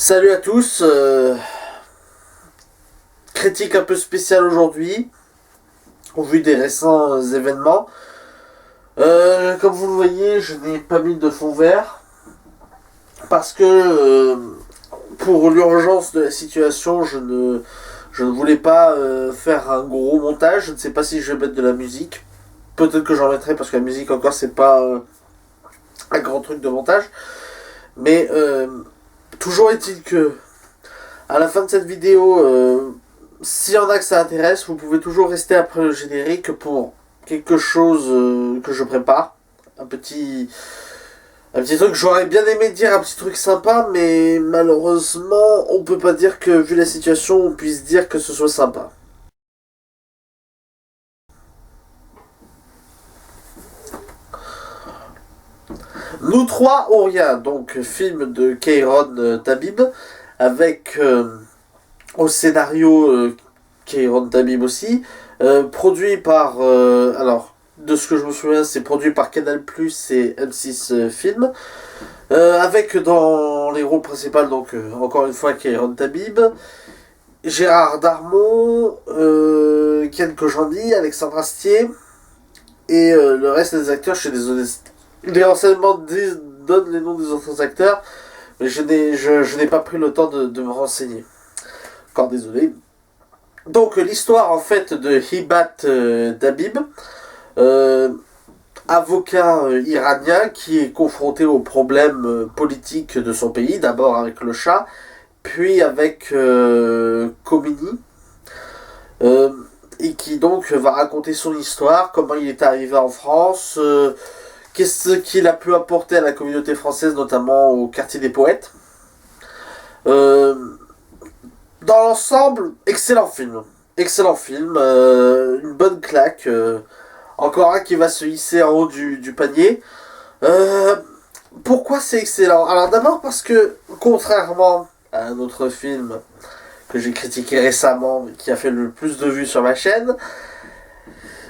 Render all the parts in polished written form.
Salut à tous, critique un peu spéciale aujourd'hui, au vu des récents événements. Comme vous le voyez, je n'ai pas mis de fond vert, parce que pour l'urgence de la situation, je ne voulais pas faire un gros montage. Je ne sais pas si je vais mettre de la musique. Peut-être que j'en mettrai, parce que la musique encore, c'est pas un grand truc de montage. Mais toujours est-il que à la fin de cette vidéo, s'il y en a que ça intéresse, vous pouvez toujours rester après le générique pour quelque chose que je prépare. Un petit truc, j'aurais bien aimé dire un petit truc sympa, mais malheureusement, on peut pas dire que, vu la situation, on puisse dire que ce soit sympa. Nous trois ou rien, donc film de Keiron Tabib, avec au scénario Keiron Tabib aussi, produit par, alors, de ce que je me souviens, c'est produit par Canal+, et M6 Film, avec dans les rôles principaux, donc, encore une fois, Keiron Tabib, Gérard Darmon, Ken Kojandi, Alexandre Astier, et le reste des acteurs, je suis désolé, les renseignements donnent les noms des autres acteurs, mais je n'ai pas pris le temps de me renseigner. Encore désolé. Donc l'histoire en fait de Hibat Dabib, euh, avocat iranien qui est confronté aux problèmes politiques de son pays, d'abord avec le Shah, puis avec Khomeini, et qui donc va raconter son histoire, comment il est arrivé en France, qu'est-ce qu'il a pu apporter à la communauté française, notamment au quartier des poètes. Euh, Dans l'ensemble, excellent film. Excellent film, une bonne claque. Encore un qui va se hisser en haut du panier. Euh, Pourquoi c'est excellent? Alors d'abord parce que, contrairement à un autre film que j'ai critiqué récemment, mais qui a fait le plus de vues sur ma chaîne,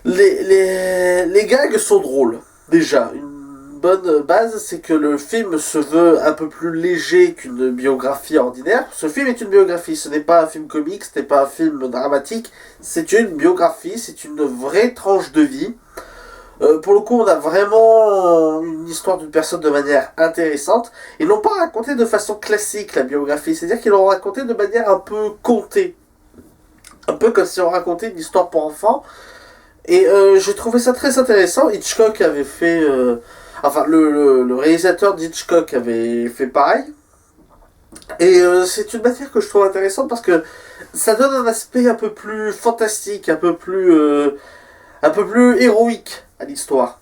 les gags sont drôles. Déjà, une bonne base, c'est que le film se veut un peu plus léger qu'une biographie ordinaire. Ce film est une biographie, ce n'est pas un film comique, ce n'est pas un film dramatique, c'est une biographie, c'est une vraie tranche de vie. Pour le coup, on a vraiment une histoire d'une personne de manière intéressante. Ils l'ont pas raconté de façon classique, la biographie, c'est-à-dire qu'ils l'ont raconté de manière un peu contée. Un peu comme si on racontait une histoire pour enfants. Et j'ai trouvé ça très intéressant. Hitchcock avait fait... enfin, le réalisateur d'Hitchcock avait fait pareil. Et c'est une matière que je trouve intéressante parce que ça donne un aspect un peu plus fantastique, un peu plus héroïque à l'histoire.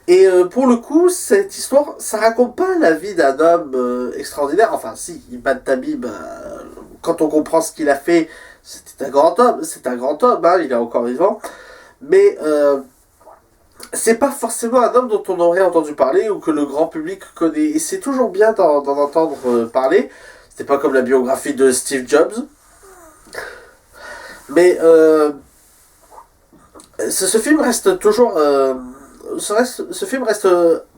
Et pour le coup, cette histoire, ça raconte pas la vie d'un homme extraordinaire. Enfin, si, Ibn Tabib, quand on comprend ce qu'il a fait, c'était un grand homme. C'est un grand homme, hein, il est encore vivant. Mais c'est pas forcément un homme dont on aurait entendu parler ou que le grand public connaît. Et c'est toujours bien d'en entendre parler. C'était pas comme la biographie de Steve Jobs. Mais ce film reste toujours... ce film reste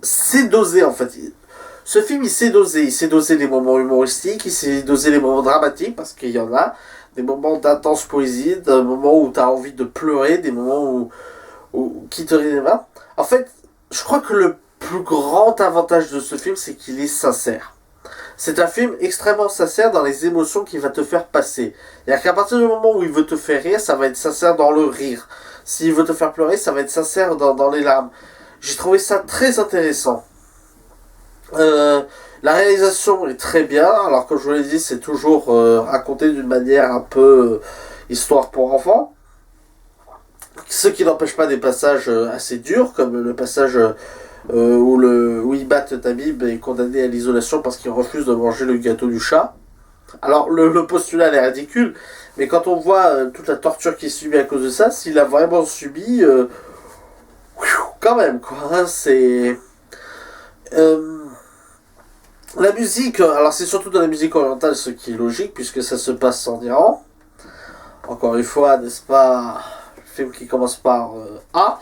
c'est dosé en fait. Ce film il sait doser les moments humoristiques, il sait doser les moments dramatiques parce qu'il y en a, des moments d'intense poésie, des moments où tu as envie de pleurer, des moments où qui te réveillent. En fait, je crois que le plus grand avantage de ce film c'est qu'il est sincère. C'est un film extrêmement sincère dans les émotions qu'il va te faire passer. C'est-à-dire qu'à partir du moment où il veut te faire rire, ça va être sincère dans le rire. S'il veut te faire pleurer, ça va être sincère dans les larmes. J'ai trouvé ça très intéressant. La réalisation est très bien. Alors comme je vous l'ai dit, c'est toujours raconté d'une manière un peu histoire pour enfants. Ce qui n'empêche pas des passages assez durs, comme le passage où Ibat Tabib est condamné à l'isolation parce qu'il refuse de manger le gâteau du chat. Alors le postulat est ridicule, mais quand on voit toute la torture qu'il subit à cause de ça, s'il a vraiment subi, quand même quoi, hein, c'est... La musique, alors c'est surtout dans la musique orientale ce qui est logique, puisque ça se passe en Iran. Encore une fois, n'est-ce pas, le film qui commence par A.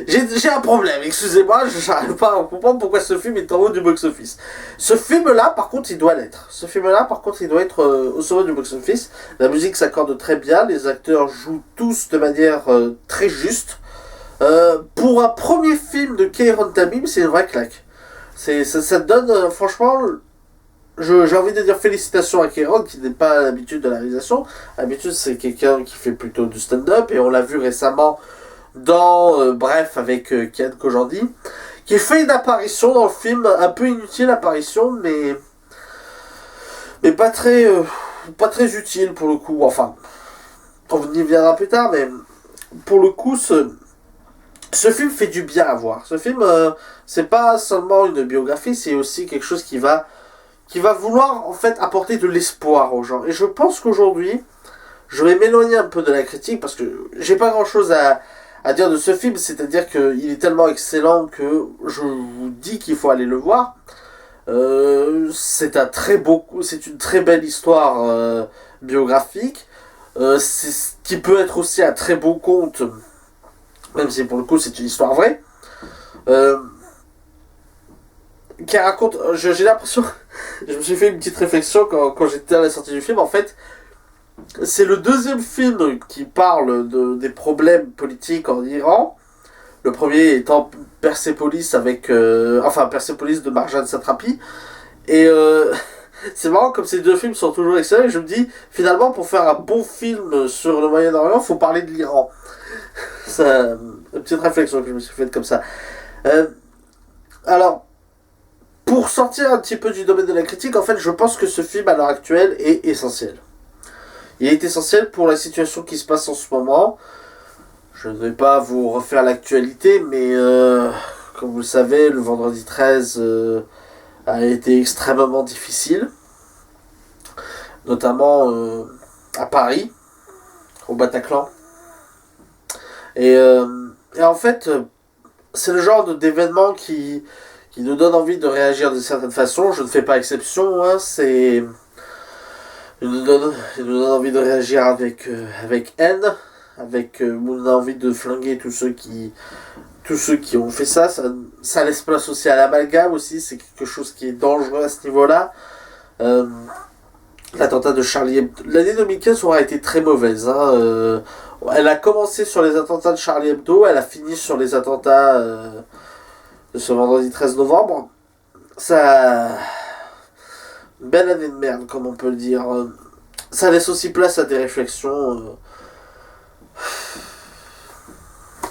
J'ai un problème, excusez-moi, je n'arrive pas à comprendre pourquoi ce film est en haut du box-office. Ce film-là, par contre, il doit l'être. Ce film-là, par contre, il doit être au sommet du box-office. La musique s'accorde très bien, les acteurs jouent tous de manière très juste. Pour un premier film de Keiron Tamim, c'est une vraie claque. Ça te donne, franchement, j'ai envie de dire félicitations à Keiron, qui n'est pas l'habitude de la réalisation. D'habitude, c'est quelqu'un qui fait plutôt du stand-up, et on l'a vu récemment dans Bref avec Kian Kojandi, qui fait une apparition dans le film, un peu inutile apparition, mais pas très utile pour le coup. Enfin, on y viendra plus tard, mais pour le coup, ce film fait du bien à voir. Ce film, c'est pas seulement une biographie, c'est aussi quelque chose qui va vouloir en fait apporter de l'espoir aux gens. Et je pense qu'aujourd'hui, je vais m'éloigner un peu de la critique parce que j'ai pas grand chose à dire de ce film, c'est-à-dire qu'il est tellement excellent que je vous dis qu'il faut aller le voir. C'est une très belle histoire biographique, qui peut être aussi un très beau conte, même si pour le coup c'est une histoire vraie, qui raconte. J'ai l'impression, je me suis fait une petite réflexion quand j'étais à la sortie du film. En fait, c'est le deuxième film qui parle des problèmes politiques en Iran. Le premier étant Persepolis Persepolis de Marjane Satrapi. Et c'est marrant comme ces deux films sont toujours excellents. Et je me dis, finalement, pour faire un bon film sur le Moyen-Orient, il faut parler de l'Iran. C'est une petite réflexion que je me suis faite comme ça. Alors, pour sortir un petit peu du domaine de la critique, en fait, je pense que ce film, à l'heure actuelle, est essentiel. Il est essentiel pour la situation qui se passe en ce moment. Je ne vais pas vous refaire l'actualité, mais comme vous le savez, le vendredi 13 a été extrêmement difficile. Notamment à Paris, au Bataclan. Et en fait, c'est le genre d'événement qui nous donne envie de réagir de certaines façons. Je ne fais pas exception, hein, il nous donne envie de réagir avec haine, nous donne envie de flinguer tous ceux qui ont fait ça. Ça laisse place aussi à l'amalgame aussi, c'est quelque chose qui est dangereux à ce niveau-là. L'attentat de Charlie Hebdo. L'année 2015 aura été très mauvaise. Hein. Elle a commencé sur les attentats de Charlie Hebdo, elle a fini sur les attentats de ce vendredi 13 novembre. Ça. Belle année de merde, comme on peut le dire. Ça laisse aussi place à des réflexions.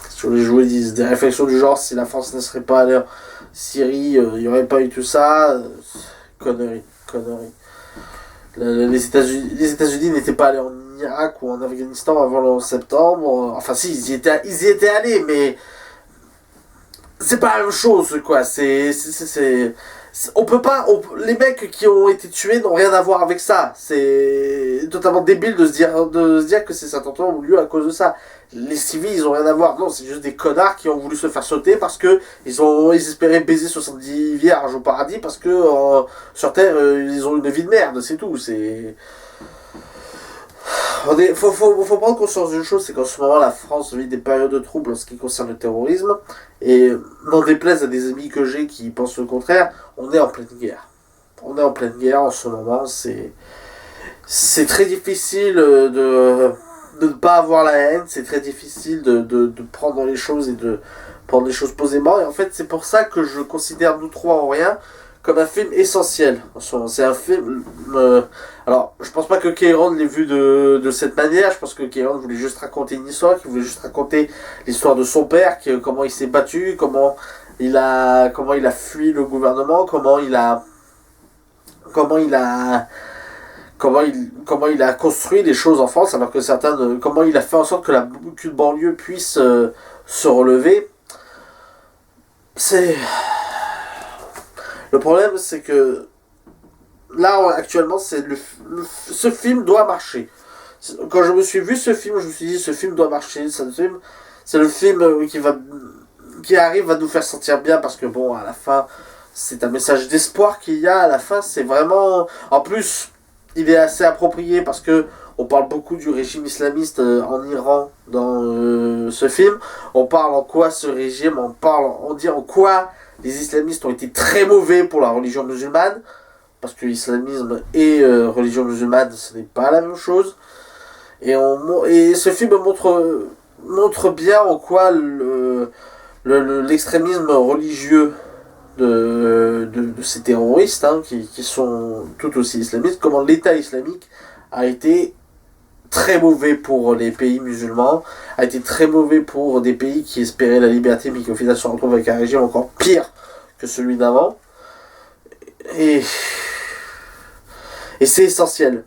Sur les jouets des réflexions du genre, si la France ne serait pas allée en Syrie, il n'y aurait pas eu tout ça. Connerie. Les États-Unis n'étaient pas allés en Irak ou en Afghanistan avant le 11 septembre. Enfin, si, ils y étaient allés, mais c'est pas la même chose, quoi. On peut pas. Les mecs qui ont été tués n'ont rien à voir avec ça. C'est totalement débile de se dire que ces attentats ont eu lieu à cause de ça. Les civils, ils ont rien à voir. Non, c'est juste des connards qui ont voulu se faire sauter parce que ils espéraient baiser 70 vierges au paradis parce que sur Terre, ils ont une vie de merde, c'est tout. Faut prendre conscience d'une chose, c'est qu'en ce moment, la France vit des périodes de troubles en ce qui concerne le terrorisme. Et n'en déplaise à des amis que j'ai qui pensent le contraire, on est en pleine guerre. On est en pleine guerre en ce moment. C'est très difficile de ne pas avoir la haine. C'est très difficile de prendre les choses et de prendre les choses posément. Et en fait, c'est pour ça que je considère Nous trois en rien comme un film essentiel. C'est un film. Alors, je pense pas que Keiron l'ait vu de cette manière. Je pense que Keiron voulait juste raconter une histoire, qu'il voulait juste raconter l'histoire de son père, comment il s'est battu, comment il a fui le gouvernement, comment il a construit les choses en France, alors que comment il a fait en sorte que qu'une banlieue puisse se relever. Le problème, c'est que là, actuellement, ce film doit marcher. Quand je me suis vu ce film, je me suis dit, ce film doit marcher. C'est le film qui arrive à nous faire sentir bien, parce que bon, à la fin, c'est un message d'espoir qu'il y a à la fin. C'est vraiment... En plus, il est assez approprié, parce que On parle beaucoup du régime islamiste en Iran dans ce film. On parle en quoi ce régime, on dit en quoi les islamistes ont été très mauvais pour la religion musulmane. Parce que l'islamisme et religion musulmane, ce n'est pas la même chose. Et ce film montre bien en quoi l'extrémisme religieux de ces terroristes, hein, qui sont tout aussi islamistes, comment l'État islamique a été très mauvais pour les pays musulmans, a été très mauvais pour des pays qui espéraient la liberté, mais qui au final se retrouvent avec un régime encore pire que celui d'avant. Et c'est essentiel.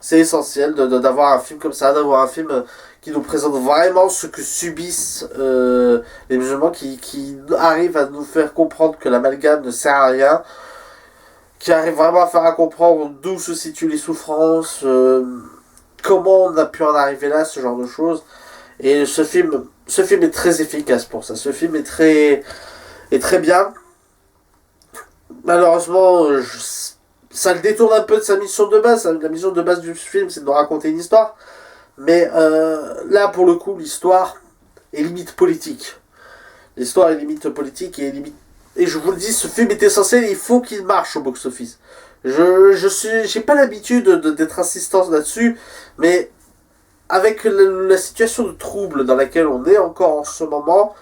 C'est essentiel d'avoir un film comme ça, d'avoir un film qui nous présente vraiment ce que subissent les musulmans, qui arrivent à nous faire comprendre que l'amalgame ne sert à rien, qui arrive vraiment à faire comprendre d'où se situent les souffrances, comment on a pu en arriver là, ce genre de choses. Et ce film est très efficace pour ça. Ce film est très bien. Malheureusement, ça le détourne un peu de sa mission de base. La mission de base du film, c'est de nous raconter une histoire. Mais là, pour le coup, l'histoire est limite politique. L'histoire est limite politique et je vous le dis, ce film est essentiel et il faut qu'il marche au box-office. J'ai pas l'habitude d'être insistant là-dessus, mais avec la situation de trouble dans laquelle on est encore en ce moment,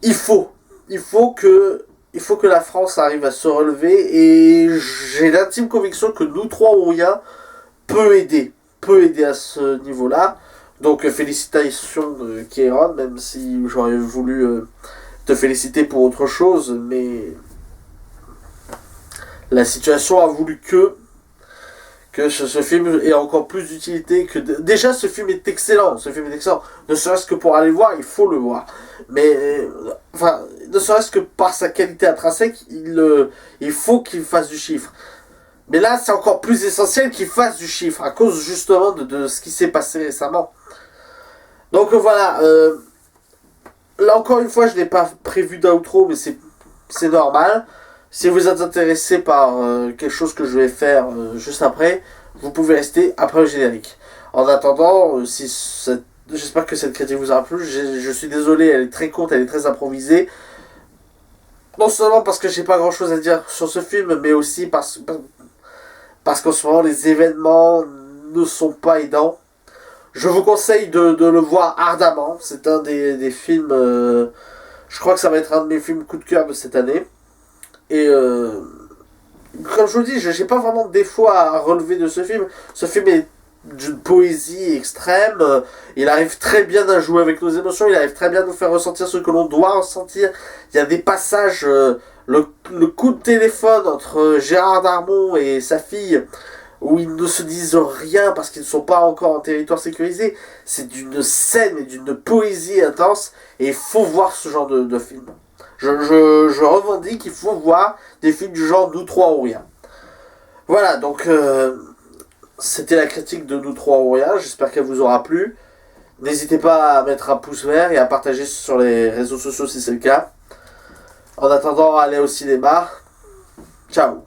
il faut que la France arrive à se relever, et j'ai l'intime conviction que Nous trois ou rien peut aider à ce niveau-là. Donc félicitations Kéron, même si j'aurais voulu te féliciter pour autre chose, mais la situation a voulu que ce film ait encore plus d'utilité que... Déjà, ce film est excellent. Ne serait-ce que pour aller le voir, il faut le voir. Mais, ne serait-ce que par sa qualité intrinsèque, il faut qu'il fasse du chiffre. Mais là, c'est encore plus essentiel qu'il fasse du chiffre, à cause justement de ce qui s'est passé récemment. Donc voilà, là encore une fois, je n'ai pas prévu d'outro, mais c'est normal. Si vous êtes intéressé par quelque chose que je vais faire juste après, vous pouvez rester après le générique. En attendant, j'espère que cette critique vous aura plu. Je suis désolé, elle est très courte, elle est très improvisée. Non seulement parce que j'ai pas grand chose à dire sur ce film, mais aussi parce qu'en ce moment les événements ne sont pas aidants. Je vous conseille de le voir ardemment. C'est un des films... je crois que ça va être un de mes films coup de cœur de cette année. Et comme je vous dis, j'ai pas vraiment de défaut à relever de ce film. Ce film est d'une poésie extrême. Il arrive très bien à jouer avec nos émotions. Il arrive très bien à nous faire ressentir ce que l'on doit ressentir. Il y a des passages... le coup de téléphone entre Gérard Darmon et sa fille, où ils ne se disent rien parce qu'ils ne sont pas encore en territoire sécurisé, c'est d'une scène et d'une poésie intense. Et il faut voir ce genre de film. Je revendique qu'il faut voir des films du genre Nous trois ou rien. Voilà, donc c'était la critique de Nous trois ou rien. J'espère qu'elle vous aura plu. N'hésitez pas à mettre un pouce vert et à partager sur les réseaux sociaux si c'est le cas. En attendant, allez au cinéma. Ciao.